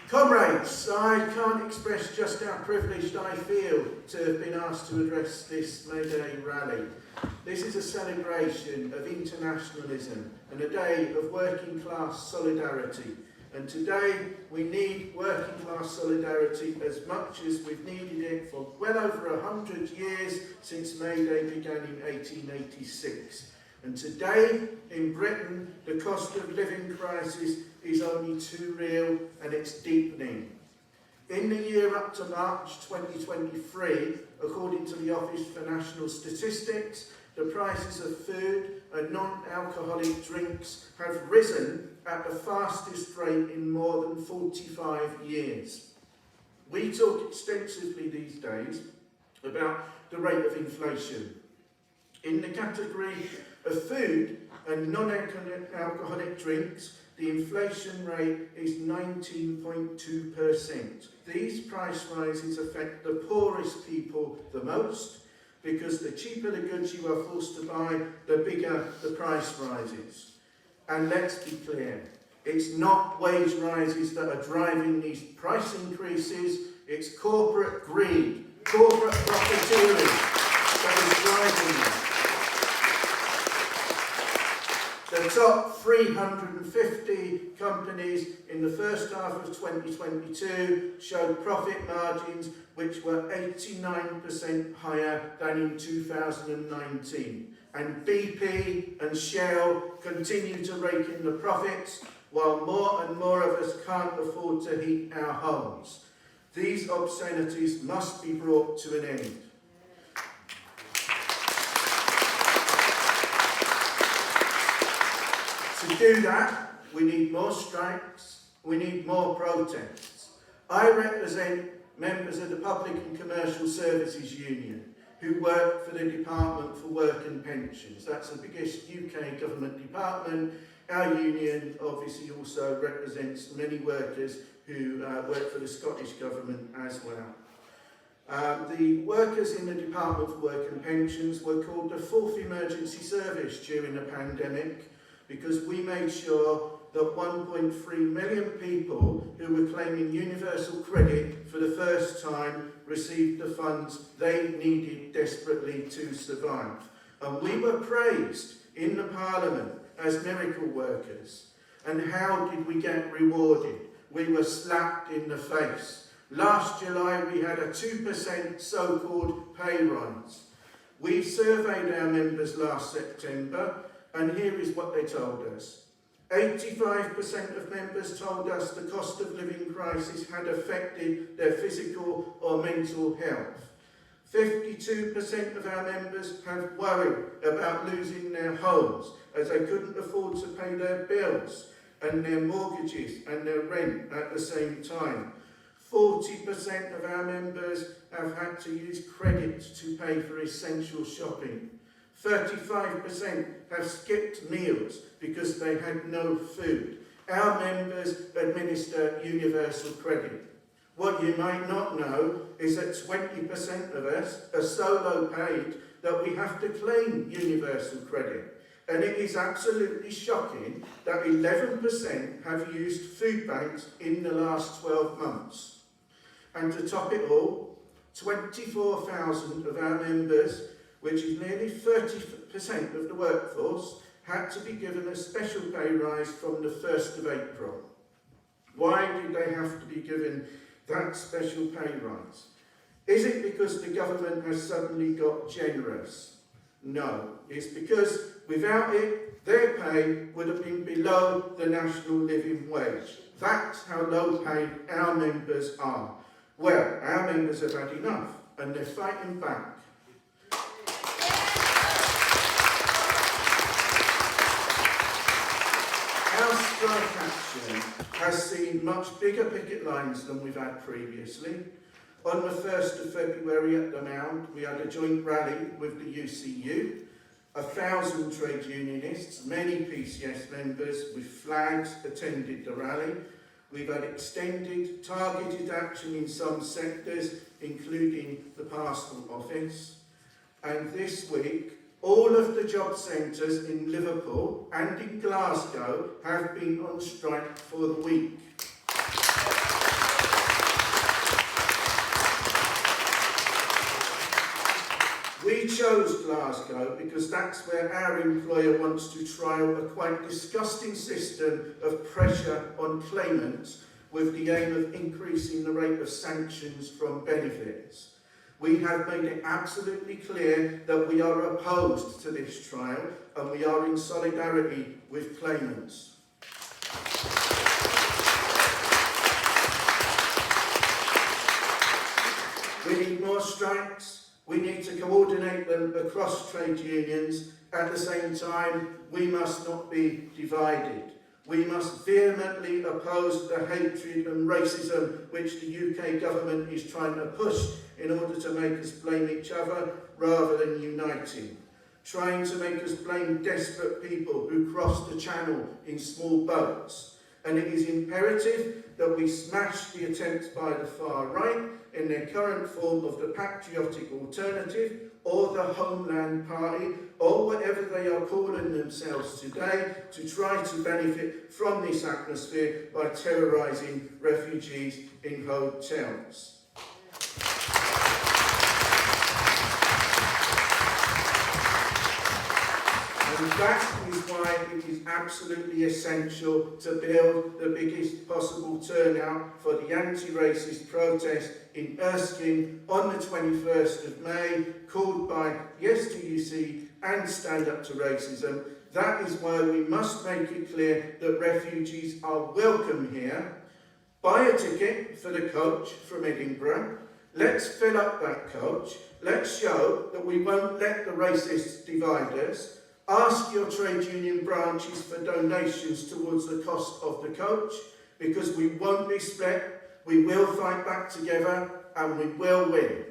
Comrades, I can't express just how privileged I feel to have been asked to address this May Day rally. This is a celebration of internationalism and a day of working class solidarity. And today we need working class solidarity as much as we've needed it for well over 100 years since May Day began in 1886. And today in Britain, the cost of living crisis is only too real and it's deepening. In the year up to March 2023, according to the Office for National Statistics, the prices of food and non-alcoholic drinks have risen at the fastest rate in more than 45 years. We talk extensively these days about the rate of inflation. In the category of food and non-alcoholic drinks, the inflation rate is 19.2%. These price rises affect the poorest people the most, because the cheaper the goods you are forced to buy, the bigger the price rises. And let's be clear, it's not wage rises that are driving these price increases, it's corporate greed, corporate profiteering that is driving them. The top 350 companies in the first half of 2022 showed profit margins which were 89% higher than in 2019. And BP and Shell continue to rake in the profits, while more and more of us can't afford to heat our homes. These obscenities must be brought to an end. To do that, we need more strikes, we need more protests. I represent members of the Public and Commercial Services Union who work for the Department for Work and Pensions. That's the biggest UK government department. Our union obviously also represents many workers who work for the Scottish Government as well. The workers in the Department for Work and Pensions were called the fourth emergency service during the pandemic, because we made sure that 1.3 million people who were claiming universal credit for the first time received the funds they needed desperately to survive. And we were praised in the Parliament as miracle workers. And how did we get rewarded? We were slapped in the face. Last July we had a 2% so-called pay rise. We surveyed our members last September, and here is what they told us. 85% of members told us the cost of living crisis had affected their physical or mental health. 52% of our members have worried about losing their homes as they couldn't afford to pay their bills and their mortgages and their rent at the same time. 40% of our members have had to use credit to pay for essential shopping. 35% have skipped meals because they had no food. Our members administer universal credit. What you might not know is that 20% of us are so low paid that we have to claim universal credit. And it is absolutely shocking that 11% have used food banks in the last 12 months. And to top it all, 24,000 of our members, which is nearly 30% of the workforce, had to be given a special pay rise from the 1st of April. Why did they have to be given that special pay rise? Is it because the government has suddenly got generous? No, it's because without it, their pay would have been below the national living wage. That's how low paid our members are. Well, our members have had enough, and they're fighting back. Our strike action has seen much bigger picket lines than we've had previously. On the 1st of February at the Mound, we had a joint rally with the UCU. 1,000 trade unionists, many PCS members with flags attended the rally. We've had extended, targeted action in some sectors, including the Pastoral Office. And this week, all of the job centres in Liverpool and in Glasgow have been on strike for the week. chose Glasgow because that's where our employer wants to trial a quite disgusting system of pressure on claimants with the aim of increasing the rate of sanctions from benefits. We have made it absolutely clear that we are opposed to this trial and we are in solidarity with claimants. We need more strikes. We need to coordinate them across trade unions. At the same time, we must not be divided. We must vehemently oppose the hatred and racism which the UK government is trying to push in order to make us blame each other rather than uniting. Trying to make us blame desperate people who cross the channel in small boats. And it is imperative that we smash the attempts by the far right in their current form of the patriotic alternative or the Homeland Party or whatever they are calling themselves today to try to benefit from this atmosphere by terrorising refugees in hotels. And that is why it is absolutely essential to build the biggest possible turnout for the anti-racist protest in Erskine on the 21st of May, called by Yes to UC and Stand Up to Racism. That is why we must make it clear that refugees are welcome here. Buy a ticket for the coach from Edinburgh. Let's fill up that coach. Let's show that we won't let the racists divide us. Ask your trade union branches for donations towards the cost of the coach, because we won't be split, we will fight back together and we will win.